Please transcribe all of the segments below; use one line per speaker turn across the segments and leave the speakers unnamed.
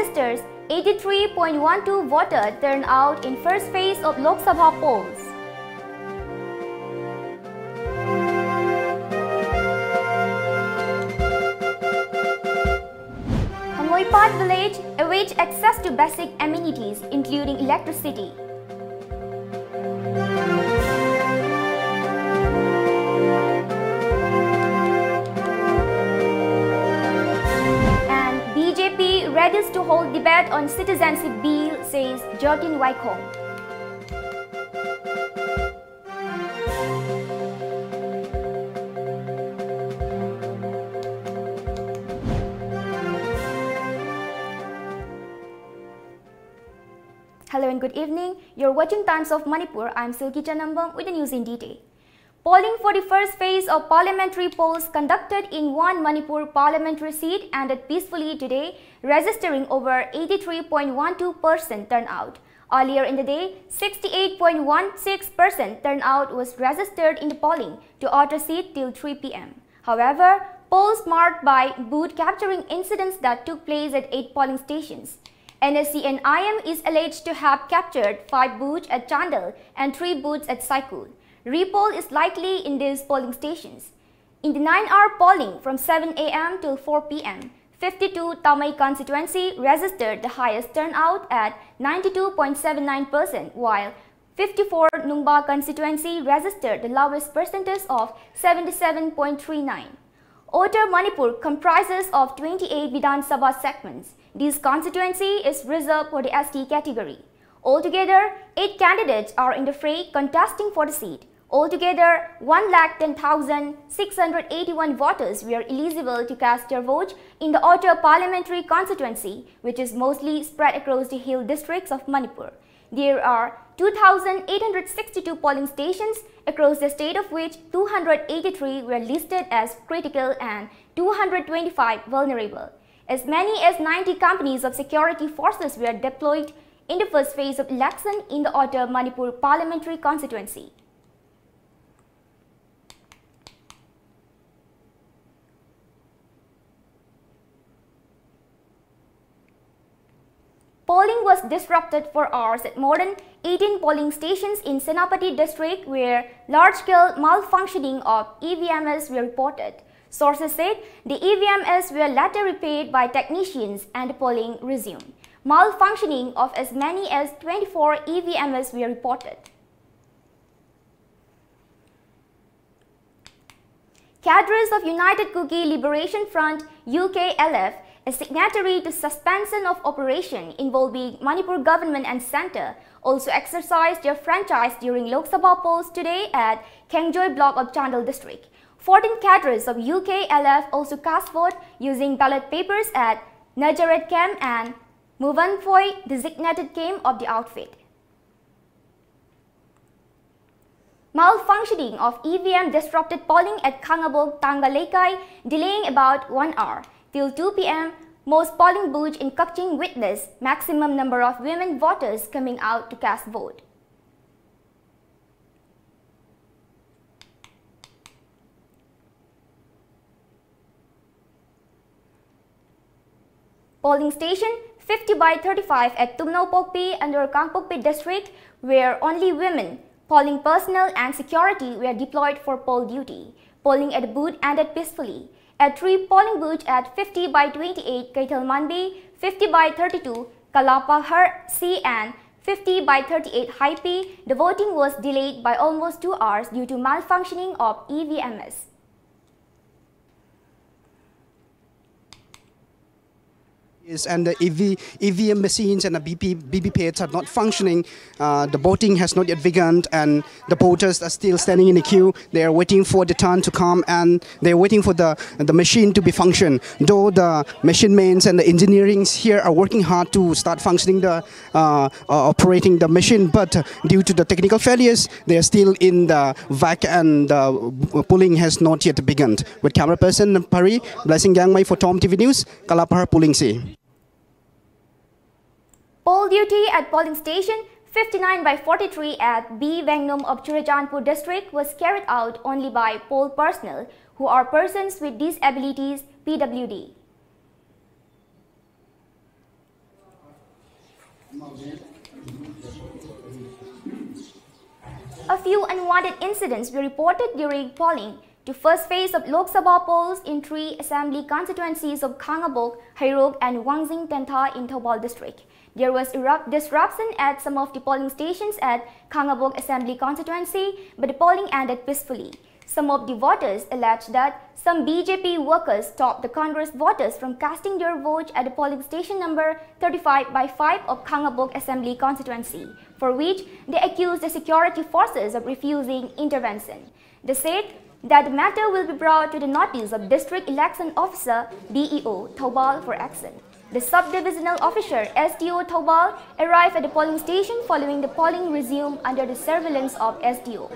registers 83.12 voter turnout in first phase of Lok Sabha polls. Hamoipat village awaits access to basic amenities including electricity. BJP readies to hold debate on citizenship bill, says Jotin Waikhong. Hello and good evening. You're watching Times of Manipur. I'm Silky Chanabam with the news in detail. Polling for the first phase of parliamentary polls conducted in one Manipur parliamentary seat ended peacefully today, registering over 83.12% turnout. Earlier in the day, 68.16% turnout was registered in the polling to outer seat till 3 p.m. However, polls marked by booth capturing incidents that took place at 8 polling stations. NSC and IM is alleged to have captured 5 booths at Chandal and 3 booths at Saikul. Repoll is likely in these polling stations. In the 9-hour polling from 7 a.m. till 4 p.m., 52 Tamai constituency registered the highest turnout at 92.79%, while 54 Numba constituency registered the lowest percentage of 77.39%. Outer Manipur comprises of 28 Vidhan Sabha segments. This constituency is reserved for the ST category. Altogether, 8 candidates are in the fray contesting for the seat. Altogether, 110,681 voters were eligible to cast their vote in the outer parliamentary constituency, which is mostly spread across the hill districts of Manipur. There are 2,862 polling stations across the state, of which 283 were listed as critical and 225 vulnerable. As many as 90 companies of security forces were deployed in the first phase of election in the outer Manipur parliamentary constituency. Polling was disrupted for hours at more than 18 polling stations in Senapati district, where large-scale malfunctioning of EVMs were reported. Sources said the EVMs were later repaired by technicians and polling resumed. Malfunctioning of as many as 24 EVMs were reported. Cadres of United Kuki Liberation Front UKLF, a signatory to suspension of operation involving Manipur government and centre, also exercised their franchise during Lok Sabha polls today at Kengjoy block of Chandal district. 14 cadres of UKLF also cast vote using ballot papers at Najaret camp and Muvanphoi designated camp of the outfit. Malfunctioning of EVM disrupted polling at Kangabok Tangalekai, delaying about 1 hour. Till 2 p.m., most polling booths in Kakching witnessed maximum number of women voters coming out to cast vote. Polling station 50/35 at Tumnaupokpi under Kangpokpi district, where only women, polling personnel and security were deployed for poll duty. Polling at the booth ended peacefully. At 3 polling booths at 50/28 Kaitalmanbi, 50/32 Kalapahar C and 50/38 Haipi, the voting was delayed by almost 2 hours due to malfunctioning of EVMs.
And the EVM machines and the BBPAs are not functioning. The voting has not yet begun, and the voters are still standing in the queue. They are waiting for the turn to come, and they are waiting for the machine to be function. Though the machine men and the engineering here are working hard to start functioning the operating the machine, but due to the technical failures, they are still in the vac, and polling has not yet begun. With camera person Pari, Blessing Yangmai for TOMTV News, Kalapahar polling C.
Poll duty at polling station 59/43 at B. Vengnum of Churachandpur district was carried out only by poll personnel who are persons with disabilities (PWD). A few unwanted incidents were reported during polling to first phase of Lok Sabha polls in 3 assembly constituencies of Khangabok, Hairok and Wangjing Tentha in Thoubal district. There was disruption at some of the polling stations at Khangabok assembly constituency, but the polling ended peacefully. Some of the voters alleged that some BJP workers stopped the Congress voters from casting their vote at the polling station number 35/5 of Khangabok assembly constituency, for which they accused the security forces of refusing intervention. They said that the matter will be brought to the notice of District Election Officer DEO Thoubal for action. The sub-divisional officer SDO Thoubal arrived at the polling station following the polling resumed under the surveillance of SDO.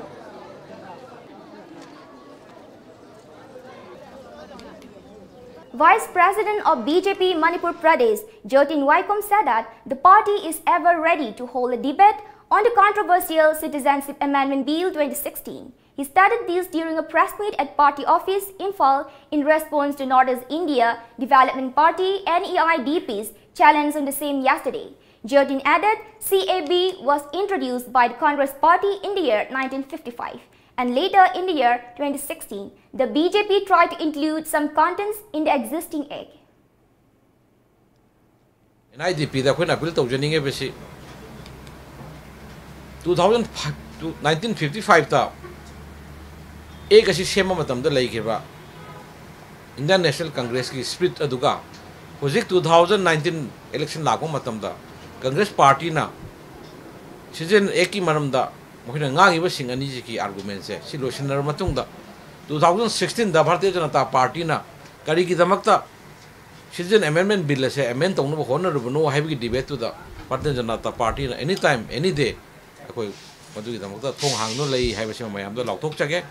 Vice President of BJP Manipur Pradesh, Jyotin Waikom, said that the party is ever ready to hold a debate on the controversial Citizenship Amendment Bill 2016. He stated this during a press meet at party office Imphal in response to Northeast India Development Party NEIDP's challenge on the same yesterday. Jyotin added CAB was introduced by the Congress Party in the year 1955. And later in the year 2016, the BJP tried to include some contents in the existing act.
NIDP da khoi na appeal tawjaninge besi 1955 ta ek asi sema matam da leikeba Indian National Congress ki split aduga hojik 2019 election lago matam da Congress Party na season ek ki maram da mohina ngangi ba sing ani ji ki argument se si loisinar matung da 2016 da Bharatiya Janata Party na kari ki damakta season amendment bill se amend tong no honor no have ki debate to da Bharatiya Janata Party na anytime any day akoi madu ki damakta thong hang no lei hai ba sima mayam da lauthok chage.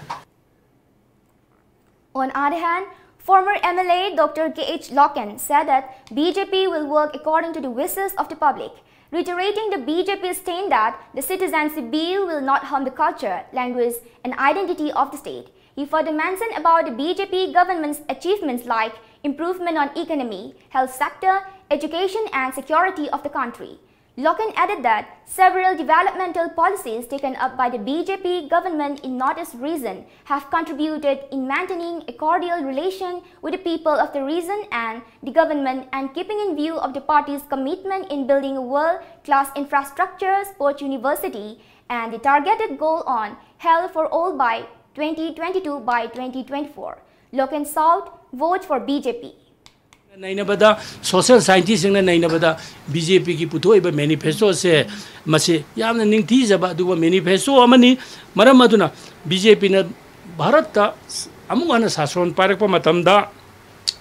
On the other hand, former MLA Dr. K.H. Loken said that BJP will work according to the wishes of the public, reiterating the BJP's stand that the Citizenship Bill will not harm the culture, language and identity of the state. He further mentioned about the BJP government's achievements like improvement on economy, health sector, education and security of the country. Loken added that several developmental policies taken up by the BJP government in Northeast region have contributed in maintaining a cordial relation with the people of the region and the government, and keeping in view of the party's commitment in building a world-class infrastructure, sports university, and the targeted goal on health for all by 2022 by 2024. Loken South vote for BJP.
Nainabada social scientists na nainabada BJP ki puthoi ba manifesto se mase yamna ningthi jaba duba manifesto amani maram aduna BJP na Bharat ta amungana sason parak pa matamda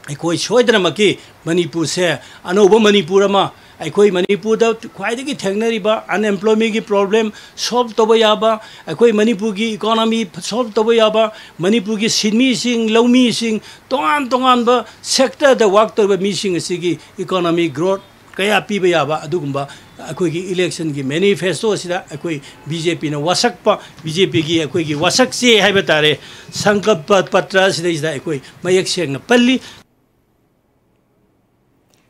aikoi soidana maki Manipur se anoba Manipur ama aikoi Manipur da khwaida ki thagnari ba unemployment ki problem solve toba yaba aikoi Manipur ki economy solve toba yaba Manipur ki sinmi sing lawmi sing tongan ba sector da work toba mi sing sigi economic growth kaya piba yaba adugumba akoi ki election ki manifesto sida akoi BJP na wasak pa BJP ki akoi ki wasak se haiba tare sankalp patra sida akoi mayak seng na palli.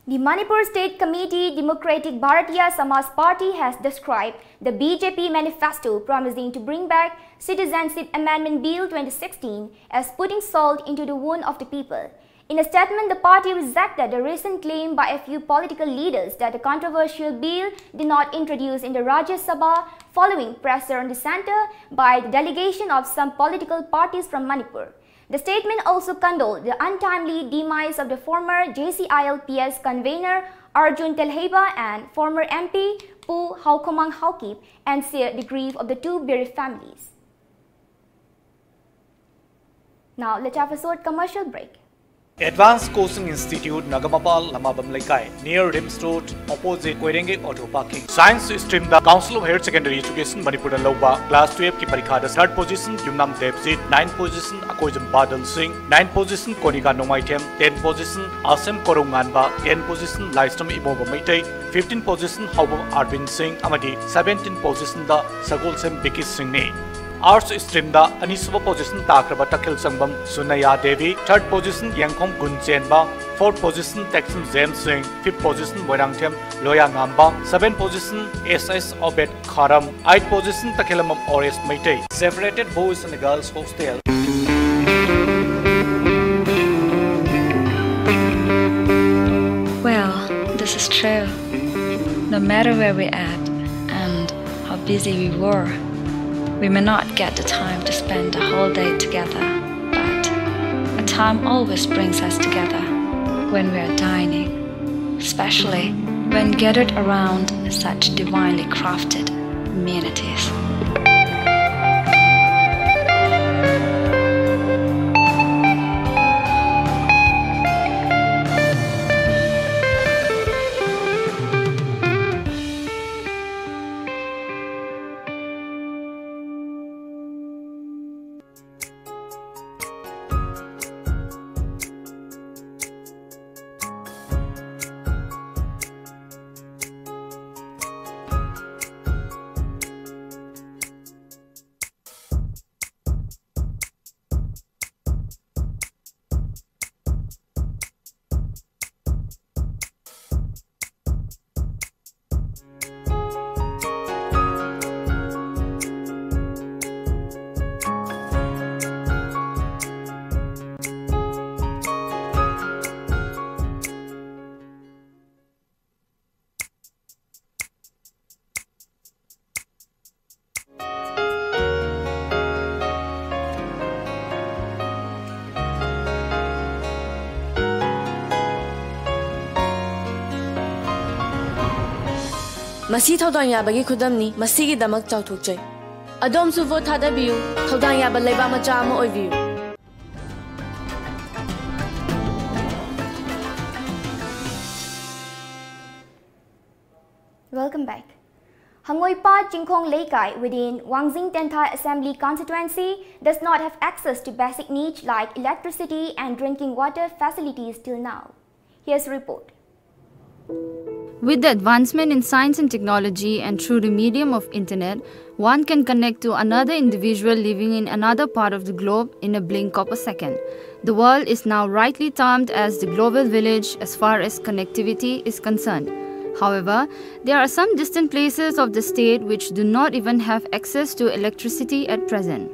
The Manipur State Committee Democratic Bharatiya Samaj Party has described the BJP manifesto promising to bring back Citizenship Amendment Bill 2016 as putting salt into the wound of the people. In a statement, the party rejected the recent claim by a few political leaders that the controversial bill did not introduce in the Rajya Sabha following pressure on the centre by the delegation of some political parties from Manipur. The statement also condoled the untimely demise of the former JCILPS convener Arjun Telheba and former MP Pu Haukomang Haukip, and shared the grief of the two bereaved families. Now let's have a short commercial break.
Advanced Coaching Institute, Nagamapal, Lamabam Laikai, near Rims Road, opposite Koirenge Auto Parking. Science stream, the Council of Higher Secondary Education, Manipur Loba, Class 12 ki Parikha, 3rd position, Yumnam Devsit, 9th position, Akoijam Badal Singh, 9th position, Konika Nomaitem, 10th position, Asem Koronganba, 10th position, Lystam Iboba Maitei, 15th position, Haubam Arvind Singh, Amadi, 17th position, the Sagol Sem Bikis Singh Ne. Arts stream da Aniswa position Takraba Takil Sangbam Sunaya Devi, 3rd position Yangkom Gunchenba, 4th position Texan James Singh, 5th position Moirangthem Loya Ngamba, 7th position SS Obed Kharam, 8th position Takilamam Ores Maitei. Separated boys and girls hostel.
Well, this is true. No matter where we're at and how busy we were, we may not get the time to spend a whole day together, but a time always brings us together when we are dining, especially when gathered around such divinely crafted amenities.
Masi thaudang yabagi khudamni masigi damak chawthokjai adom su vote thadabiu thaudang yaba leiba macha ama oibiu.
Welcome back. Hangoipa Chingkhong Leikai within Wangjing Tenthai Assembly constituency does not have access to basic needs like electricity and drinking water facilities till now. Here's a report.
With the advancement in science and technology and through the medium of internet, one can connect to another individual living in another part of the globe in a blink of a second. The world is now rightly termed as the global village as far as connectivity is concerned. However, there are some distant places of the state which do not even have access to electricity at present.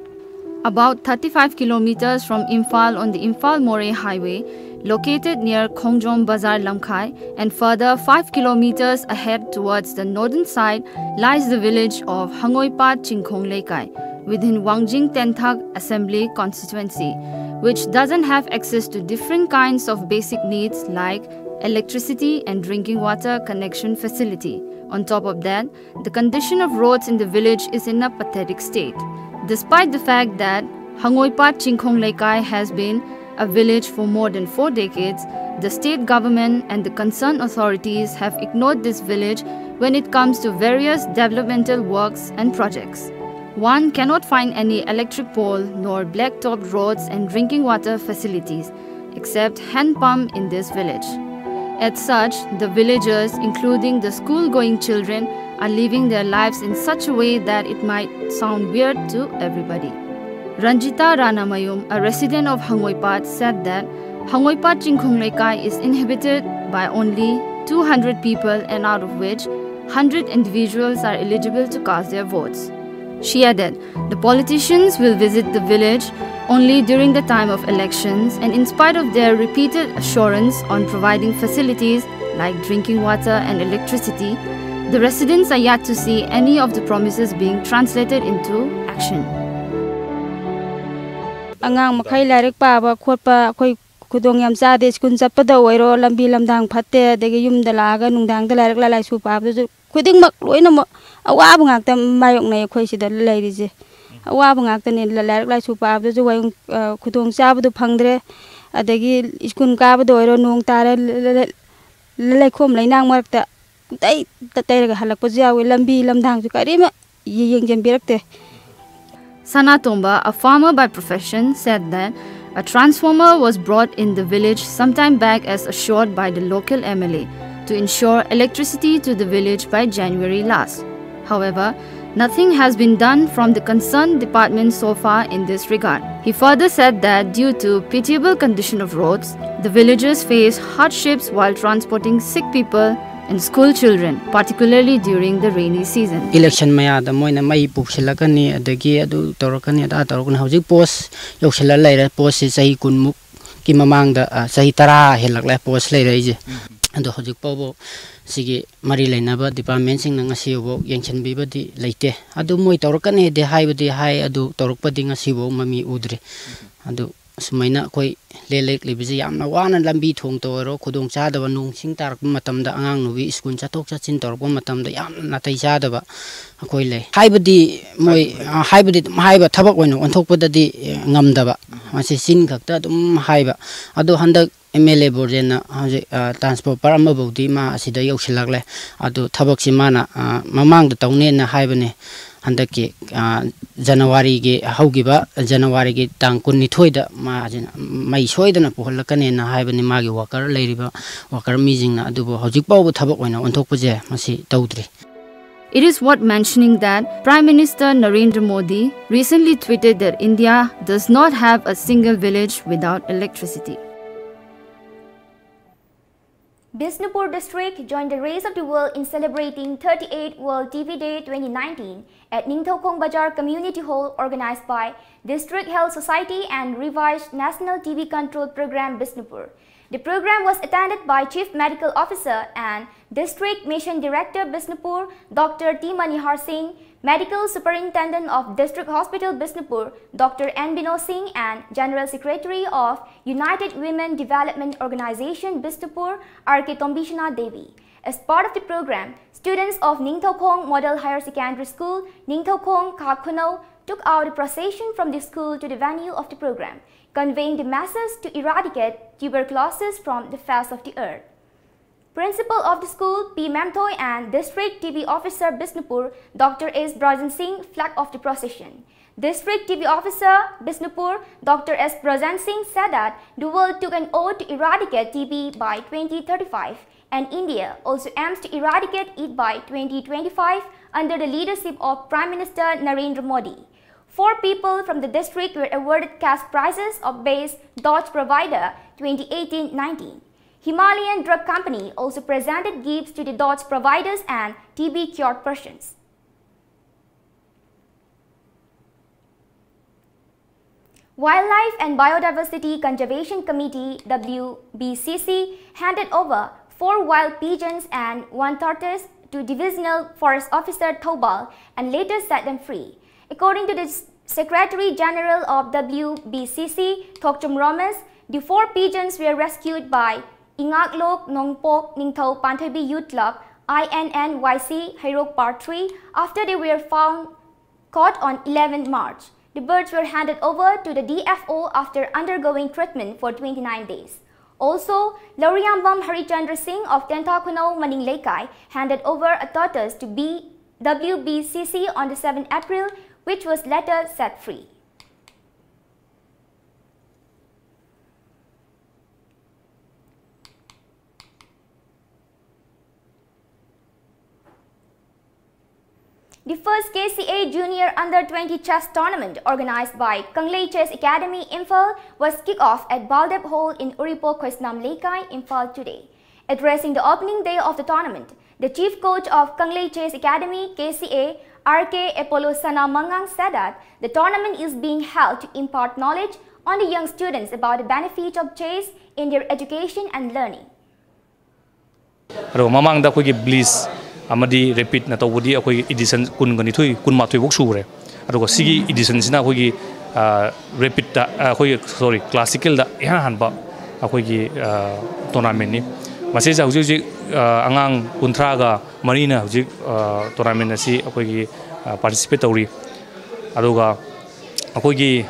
About 35 kilometers from Imphal on the Imphal-Moreh Highway, located near Khongjom Bazar Lamkhai, and further 5 kilometers ahead towards the northern side lies the village of Hangoipa Chingkhong Leikai within Wangjing Tenthak Assembly constituency, which doesn't have access to different kinds of basic needs like electricity and drinking water connection facility. On top of that, the condition of roads in the village is in a pathetic state. Despite the fact that Hangoipa Chingkhong Leikai has been a village for more than 4 decades, the state government and the concerned authorities have ignored this village when it comes to various developmental works and projects. One cannot find any electric pole nor black-topped roads and drinking water facilities, except hand pump in this village. As such, the villagers, including the school-going children, are living their lives in such a way that it might sound weird to everybody. Ranjita Ranamayum, a resident of Hangoipat, said that Hangoipat Chingkhong Leikai is inhabited by only 200 people, and out of which 100 individuals are eligible to cast their votes. She added, the politicians will visit the village only during the time of elections, and in spite of their repeated assurance on providing facilities like drinking water and electricity, the residents are yet to see any of the promises being translated into action.
Angang makai larik pa ba khotpa khoi khudong yam cha de skun chappa da oiro lambi lamdang phatte degi yum da laga nungdang da larik lalai su pa du khuding mak loina mo awa bu ngak ta mayok nei khoi si da lai ri je awa bu ngak ta ne larik lai su pa du wai khudong cha bu du phangdre adegi skun ka bu oiro nung tare lai khom lai nang mak ta tai tai ga halak pa jawi lambi lamdang su kari ma yeng jem birakte.
Sana Tomba, a farmer by profession, said that a transformer was brought in the village sometime back as assured by the local MLA to ensure electricity to the village by January last. However, Nothing has been done from the concerned department so far in this regard. He further said that due to pitiable condition of roads, the villagers face hardships while transporting sick people and school children, particularly during the rainy season.
Election maya da moina mai puksilakani adagi adu torakani ada torakani hojik post yoksila laira post sahi kunmuk ki mamang da sahi tara helakla post laira ije adu hojik pobo sigi mari lainaba department sing ngasi bo yengchen bibadi leite adu moi torakani de haibadi hai adu torakpadi ngasi bo mami udre adu sumaina koi lelek libiji yamna wana lambi thong toro khudong cha da nung sing tar matam da angang nubi school chatok cha chin tor matam da yamna natai cha da ba koi le haibadi moi haibadi haiba thabak oino onthokpadadi ngamda ba masi sin khakta dum haiba adu handak MLA borjena haje transport parama bodi ma asida yausilakle adu thabak si mana mamang da tawne na haibane handaki January ge haugiba January ge tang kunithoi da ma mai soidana pohalakane na haibani magi worker leiriba worker meeting na adubo hojik pawbu thabak oina onthokpaje masi tawdri.
It is worth mentioning that Prime Minister Narendra Modi recently tweeted that India does not have a single village without electricity.
Bisnupur district joined the race of the world in celebrating 38th World TV Day 2019 at Ningthokong Bajar Community Hall organized by District Health Society and revised National TV Control Program Bisnupur. The program was attended by Chief Medical Officer and District Mission Director Bisnupur, Dr. T. Manihar Singh, Medical Superintendent of District Hospital Bisnupur, Dr. N. Bino Singh, and General Secretary of United Women Development Organization Bisnupur, R.K. Tombishana Devi. As part of the program, students of Ningthokong Model Higher Secondary School, Ningthokong Kakhuno, took out a procession from the school to the venue of the program, conveying the message to eradicate tuberculosis from the face of the earth. Principal of the school, P. Memtoy, and District TV Officer Bisnupur, Dr. S. Brajan Singh, flagged off the procession. District TV Officer Bisnupur, Dr. S. Brajan Singh, said that the world took an oath to eradicate TB by 2035, and India also aims to eradicate it by 2025 under the leadership of Prime Minister Narendra Modi. 4 people from the district were awarded cash prizes of Best Dodge Provider 2018-19. Himalayan Drug Company also presented gifts to the Dodge providers and TB cured persons. Wildlife and Biodiversity Conservation Committee WBCC handed over 4 wild pigeons and 1 tortoise to Divisional Forest Officer Thobal and later set them free. According to the Secretary General of WBCC, Thokchum Romas, the 4 pigeons were rescued by Ingaklok Nongpok Ningthau Panthabi Youth Club INNYC Hairok Part 3 after they were found caught on 11 March. The birds were handed over to the DFO after undergoing treatment for 29 days. Also, Lauriambam Harichandra Singh of Tentakuno Maning Lekai handed over a tortoise to WBCC on the 7th April, which was later set free. The first KCA Junior Under-20 Chess Tournament organized by Kanglei Chess Academy, Imphal was kicked off at Baldep Hall in Uripo, Khoisnam Lekai, Imphal today. Addressing the opening day of the tournament, the chief coach of Kanglei Chess Academy, KCA, R.K. Epolo Sanamangang, said that the tournament is being held to impart knowledge on the young students about the benefits of chess in their education and learning.
Mamang da kogi bliss amadi repeat na tawudi akoi edition kun gani thui kun ma thui bok sure adugo sigi edition sina kogi repeat da sorry classical da ya hanba akoi gi tournament ni mase ja huji angang kunthra ga marina huji tournament asi akoi gi participate tawri aduga akoi gi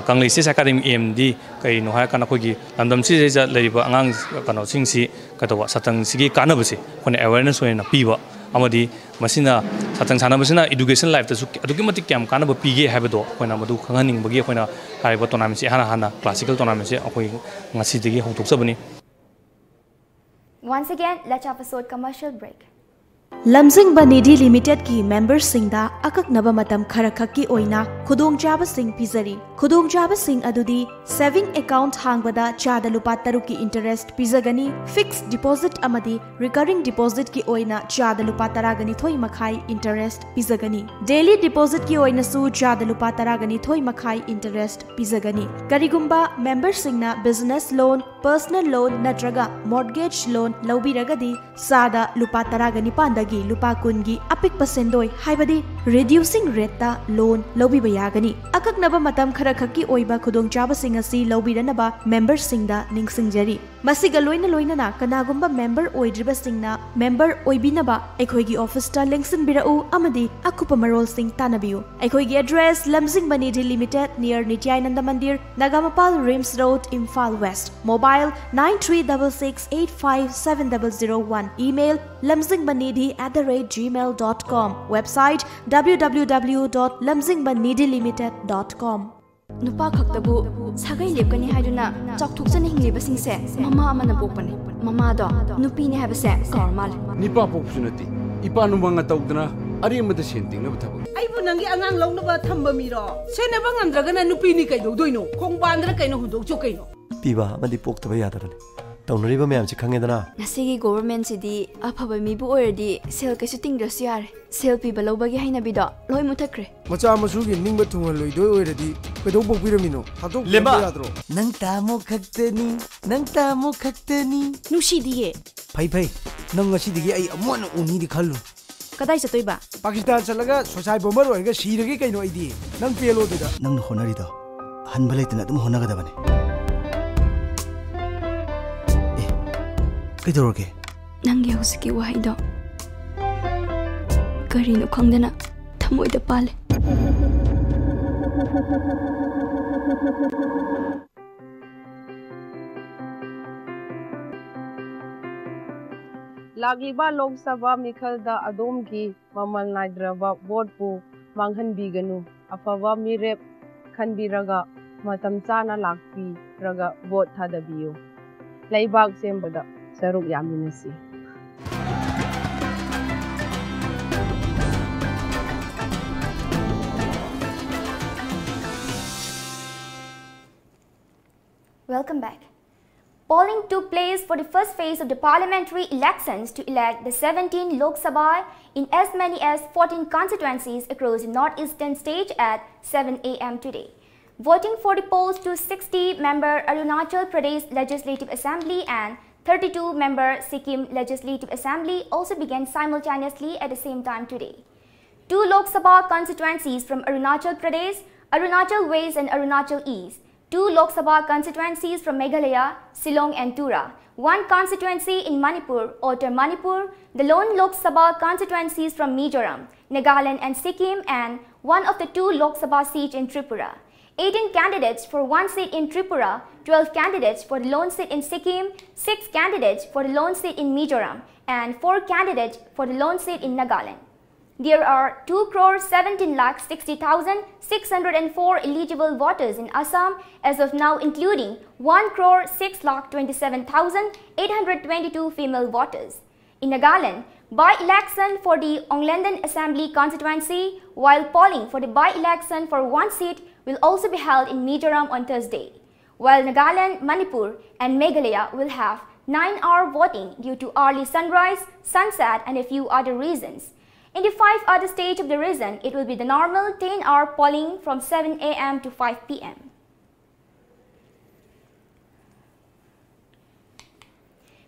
Kanglei Chess Academy MD kai no ha kana akoi gi landam si ja leiba angang kana singsi katawa satang sigi kanabasi khone awareness hoina piba amadi masina satang sana masina education life tasu aduki matik kyam kanaba pige habado hoina madu khanganing bagi hoina haiba tournament si hana classical tournament si akoi ngasi digi hongtok sabani.
Once again, let's have a short commercial break.
lamjingba nidhi limited ki members singda akaknaba matam kharakak ki oina khudongchaba sing pizari khudongchaba sing adudi saving account hangbada chada lupa taru ki interest pizagani fixed deposit amadi recurring deposit ki oina chada lupa taragani thoi makhai interest pizagani daily deposit ki oina su chada lupa taragani thoi makhai interest pizagani karigumba members singna business loan personal loan natraga mortgage loan lawbiragadi sada lupa taragani pandagi lupa kungi apik pasendoi haibadi reducing rate ta loan lawbiba yagani akaknaba matam khara khaki oiba khudong chaba singa si lawbiranaba members singda ningsingjari masiga loina na kanagumba member oidriba singna member oibinaba ekhoigi office ta lengsin birau amadi akupa marol sing tanabiu ekhoigi address lamjingba nidhi limited near Nityananda Mandir Nagamapal Rims Road Imphal West mobile 9366857001 email lamjingbanidhi@gmail.com website www.lamjingbanidhilimited.com
nupa khaktabu sagai lepkani haiduna chakthukchani hingliba singse mama amana pokpani mama do nupi ne habase karmal
nipa poksunati ipa numanga tawdna ari amada senting na bathabu
aibu nangi angang lawnaba thamba miro senaba ngamdragana nupi ni kai doino khongbandra kaino hudok chu kaino
piba amadi poktaba yadarane तौनरीब ma'am से खंगेदना
नसीगी government सिदी अफब मीबु ओरदी cell कैसु तिंग्रसु यारे cell पिबा लौबगी हाइनाबिदो लोय मुथक्रे मचा मसुगी निंगबा थुंगल लोइदो ओरदी कदौ बोकबिरमिनो हातो
lemma
यादरो
नंग तामो खक्तनी
नुसीदिये
फै फै नंग ngasiदigi ai amon uni di khallu
kadai chatoiba
Pakistan chalaga sosai bomber oiga sirage kaino aidi nang pelo dida nang honari do hanba leitna dum honagadabane Kidoroge
Nangi husiki wahaido Karino khangdana thamoida pale
Lagliba Lok Sabha Mikhalda Adomgi Mamal Naidraba Vote Manghanbiganu Afawa Mirep Khanbiraga Matam Chana Lakpi Raga Vote Thadabiyo Laibak Sembada Saruk Yaminasi.
Welcome back. Polling took place for the first phase of the parliamentary elections to elect the 17 Lok Sabha in as many as 14 constituencies across the northeastern state at 7 a.m. today. Voting for the polls to 60-member Arunachal Pradesh Legislative Assembly and 32-member Sikkim Legislative Assembly also began simultaneously at the same time today. 2 Lok Sabha constituencies from Arunachal Pradesh, Arunachal West and Arunachal East, 2 Lok Sabha constituencies from Meghalaya, Shillong and Tura, 1 constituency in Manipur, Outer Manipur, the lone Lok Sabha constituencies from Mizoram, Nagaland and Sikkim, and 1 of the 2 Lok Sabha seats in Tripura. 18 candidates for 1 seat in Tripura, 12 candidates for the lone seat in Sikkim, 6 candidates for the lone seat in Mizoram, and 4 candidates for the lone seat in Nagaland. There are 2,17,60,604 eligible voters in Assam as of now, including 1,6,27,822 female voters. In Nagaland, by-election for the Onglendan Assembly constituency, while polling for the by-election for 1 seat will also be held in Mizoram on Thursday, while Nagaland, Manipur and Meghalaya will have 9-hour voting due to early sunrise, sunset and a few other reasons. In the 5 other states of the region, it will be the normal 10-hour polling from 7 a.m. to 5 p.m.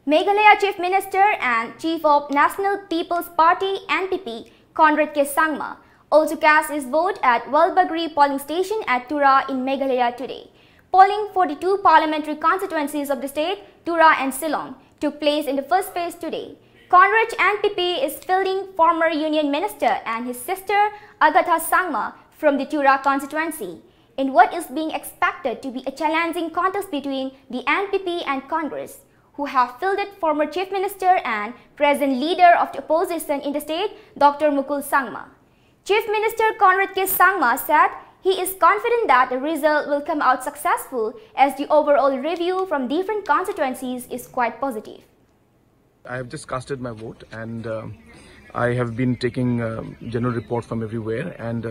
Meghalaya Chief Minister and Chief of National People's Party NPP, Conrad K. Sangma, also cast his vote at Walbagri polling station at Tura in Meghalaya today. Polling for the 2 parliamentary constituencies of the state, Tura and Shillong, took place in the first phase today. Conrad NPP is fielding former Union Minister and his sister Agatha Sangma from the Tura constituency in what is being expected to be a challenging contest between the NPP and Congress, who have fielded former Chief Minister and present leader of the opposition in the state, Dr. Mukul Sangma. Chief Minister Conrad K. Sangma said he is confident that the result will come out successful as the overall review from different constituencies is quite positive.
I have just casted my vote and I have been taking general report from everywhere, and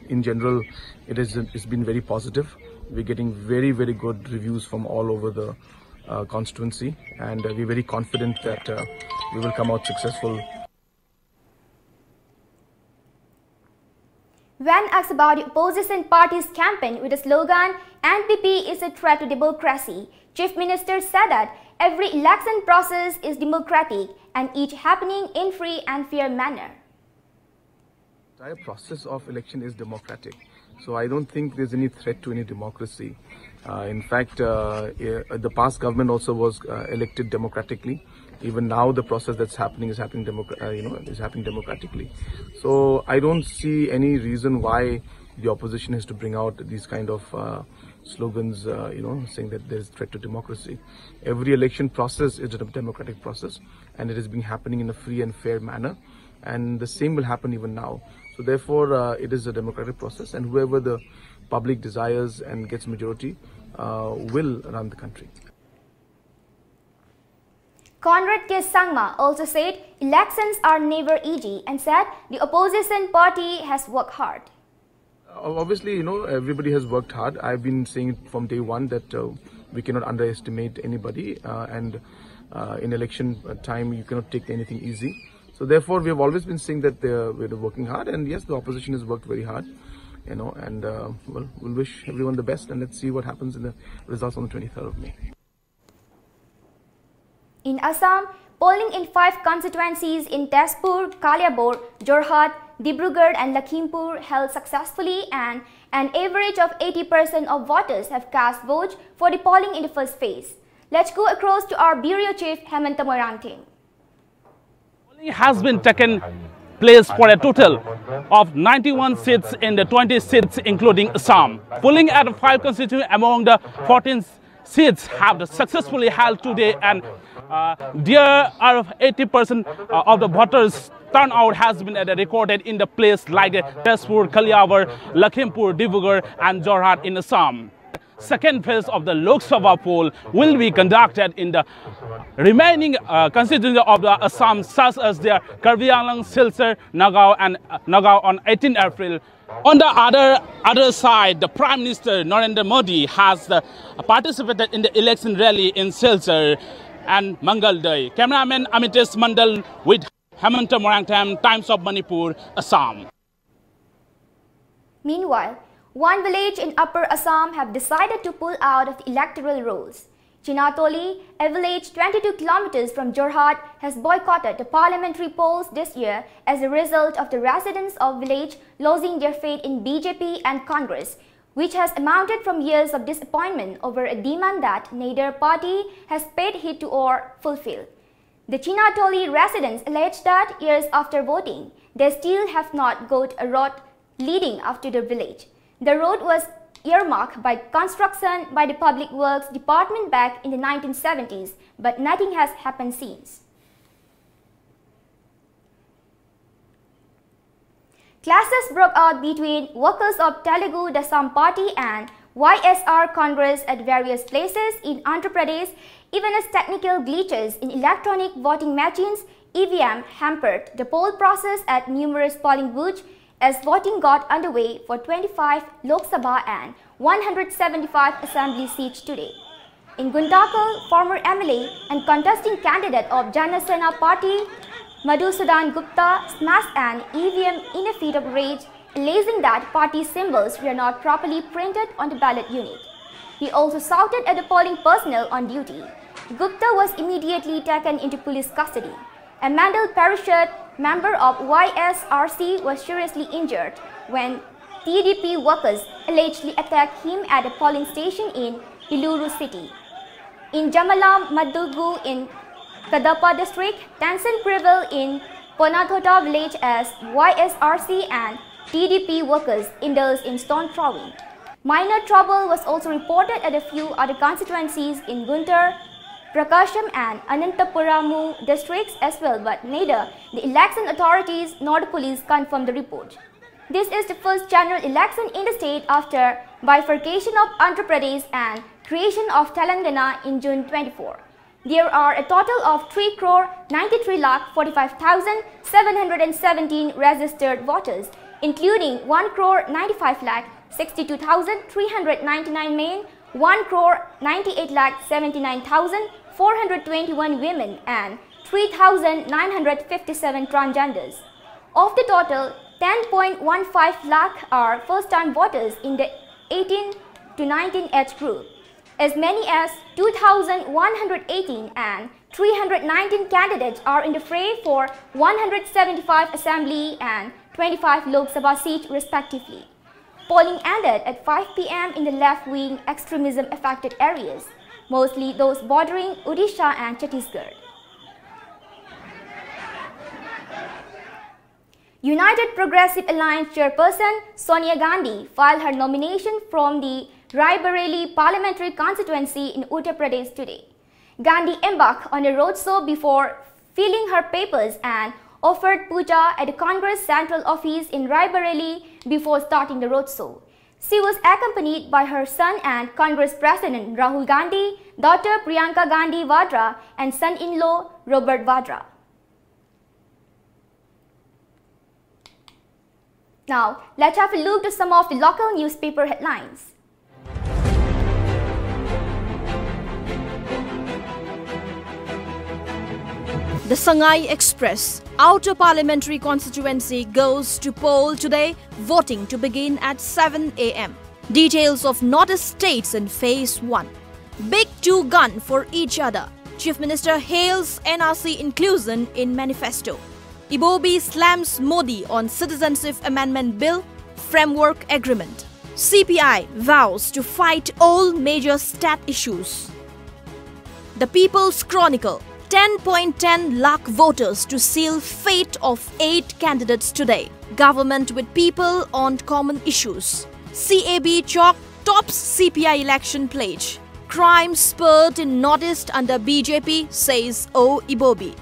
in general, it's been very positive. We're getting very good reviews from all over the constituency, and we're very confident that we will come out successful.
When asked about the opposition party's campaign with the slogan, "NPP is a threat to democracy," Chief Minister said that every election process is democratic and each happening in free and fair manner.
The entire process of election is democratic, so I don't think there's any threat to any democracy. In fact, the past government also was elected democratically. Even now, the process that's happening is happening democratically. So I don't see any reason why the opposition has to bring out these kind of slogans, saying that there's threat to democracy. Every election process is a democratic process, and it has been happening in a free and fair manner, and the same will happen even now. So therefore, it is a democratic process, and whoever the public desires and gets majority will run the country.
Conrad K. Sangma also said elections are never easy and said the opposition party has worked hard.
Obviously, everybody has worked hard. I've been saying from day one that we cannot underestimate anybody, and in election time, you cannot take anything easy. So therefore, we have always been saying that we're working hard, and yes, the opposition has worked very hard, and we'll wish everyone the best, and let's see what happens in the results on the 23rd of May.
In Assam, polling in 5 constituencies in Tezpur, Kaliabor, Jorhat, Dibrugarh and Lakhimpur held successfully, and an average of 80% of voters have cast votes for the polling in the first phase. Let's go across to our Bureau Chief Hemanta Moirangteng.
Polling has been taken place for a total of 91 seats in the 20 seats including Assam. Polling at 5 constituencies among the 14 seats have successfully held today, and there are 80% of the voters turnout has been recorded in the place like Tezpur, Kaliabar, Lakhimpur, Dibrugarh and Jorhat in Assam. Second phase of the Lok Sabha poll will be conducted in the remaining constituencies of the Assam, such as the Karbi Anglong, Silchar, Nagaon and Nagaon on 18 April. On the other side, the Prime Minister Narendra Modi has participated in the election rally in Silchar and Mangalday. Cameraman Amitesh Mandal with Hemanta Moirangteng, Times of Manipur, Assam.
Meanwhile, one village in Upper Assam have decided to pull out of the electoral rolls. Chinatoli, a village 22 kilometers from Jorhat, has boycotted the parliamentary polls this year as a result of the residents of village losing their faith in BJP and Congress, which has amounted from years of disappointment over a demand that neither party has paid heed to or fulfilled. The Chinatoli residents allege that years after voting, they still have not got a road leading up to the village. The road was earmarked by construction by the Public Works Department back in the 1970s, but nothing has happened since. Clashes broke out between workers of Telugu Desam Party and YSR Congress at various places in Andhra Pradesh, even as technical glitches in electronic voting machines (EVM) hampered the poll process at numerous polling booths as voting got underway for 25 Lok Sabha and 175 Assembly seats today. In Guntakal, former MLA and contesting candidate of Jana Sena Party, Madhusudan Gupta smashed an EVM in a fit of rage, alleging that party symbols were not properly printed on the ballot unit. He also shouted at the polling personnel on duty. Gupta was immediately taken into police custody. A Mandal Parishad member of YSRC was seriously injured when TDP workers allegedly attacked him at a polling station in Iluru city. In Jamalam Madugu in Kadapa district, tension prevailed in Ponathota village as YSRC and TDP workers indulged in stone throwing. Minor trouble was also reported at a few other constituencies in Guntur, Prakasham and Anantapuramu districts as well, but neither the election authorities nor the police confirmed the report. This is the first general election in the state after bifurcation of Andhra Pradesh and creation of Telangana in June 24. There are a total of 3,93,45,717 registered voters, including 1,95,62,399 men, 1,98,79,421 women, and 3,957 transgenders. Of the total, 10.15 lakh are first-time voters in the 18 to 19 age group. As many as 2,118 and 319 candidates are in the fray for 175 Assembly and 25 Lok Sabha seats respectively. Polling ended at 5 p.m. in the left-wing extremism-affected areas, mostly those bordering Odisha and Chhattisgarh. United Progressive Alliance chairperson Sonia Gandhi filed her nomination from the Raebareli parliamentary constituency in Uttar Pradesh today. Gandhi embarked on a roadshow before filling her papers and offered puja at the Congress Central Office in Raebareli before starting the roadshow. She was accompanied by her son and Congress President Rahul Gandhi, daughter Priyanka Gandhi Vadra, and son-in-law Robert Vadra. Now, let's have a look at some of the local newspaper headlines.
The Sangai Express Outer Parliamentary Constituency goes to poll today, voting to begin at 7 a.m. Details of Northeast states in Phase 1. Big two gun for each other. Chief Minister hails NRC inclusion in manifesto. Ibobi slams Modi on Citizenship Amendment Bill Framework Agreement. CPI vows to fight all major stat issues. The People's Chronicle 10.10 lakh voters to seal fate of 8 candidates today. Government with people on common issues. CAB chalk tops CPI election pledge. Crime spurred in Northeast under BJP, says O. Ibobi.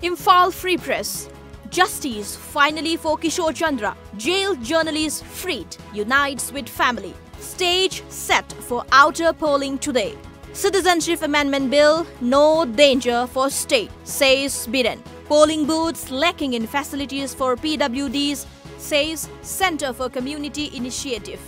Imphal Free Press. Justice finally for Kishore Chandra. Jailed journalist freed. Unites with family. Stage set for outer polling today. Citizenship Amendment Bill, no danger for state, says Biren. Polling booths lacking in facilities for PWDs, says Center for Community Initiative.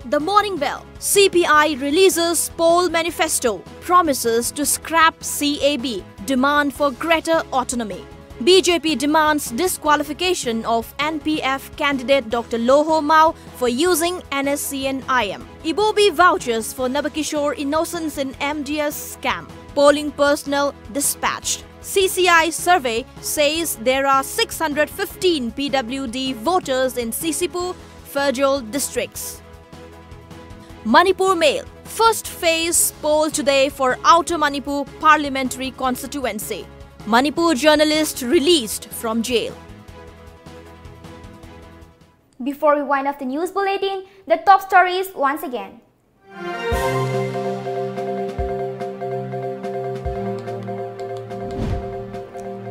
The Morning Bell. CPI releases poll manifesto, promises to scrap CAB, demand for greater autonomy. BJP demands disqualification of NPF candidate Dr. Loho Mao for using NSCN-IM. Ibobi vouchers for Nabakishore innocence in MDS scam. Polling personnel dispatched. CCI survey says there are 615 PWD voters in Sisipur, Ferjol districts. Manipur Mail. First phase poll today for Outer Manipur Parliamentary Constituency. Manipur journalist released from jail.
Before we wind up the news bulletin, the top stories once again.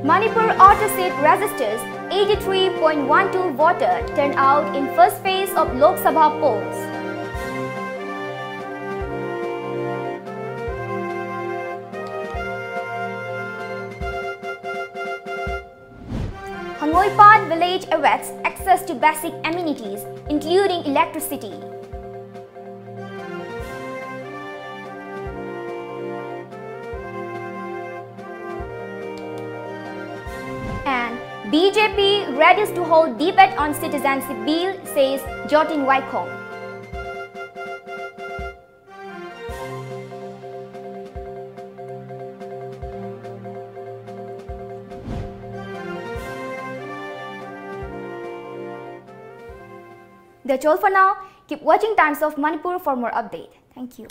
Manipur auto seat registers 83.12 voter turnout in first phase of Lok Sabha polls. Hangoipad village awaits access to basic amenities, including electricity. And BJP readies to hold debate on citizenship bill, says Jotin Waikhong. That's all for now. Keep watching Times of Manipur for more update. Thank you.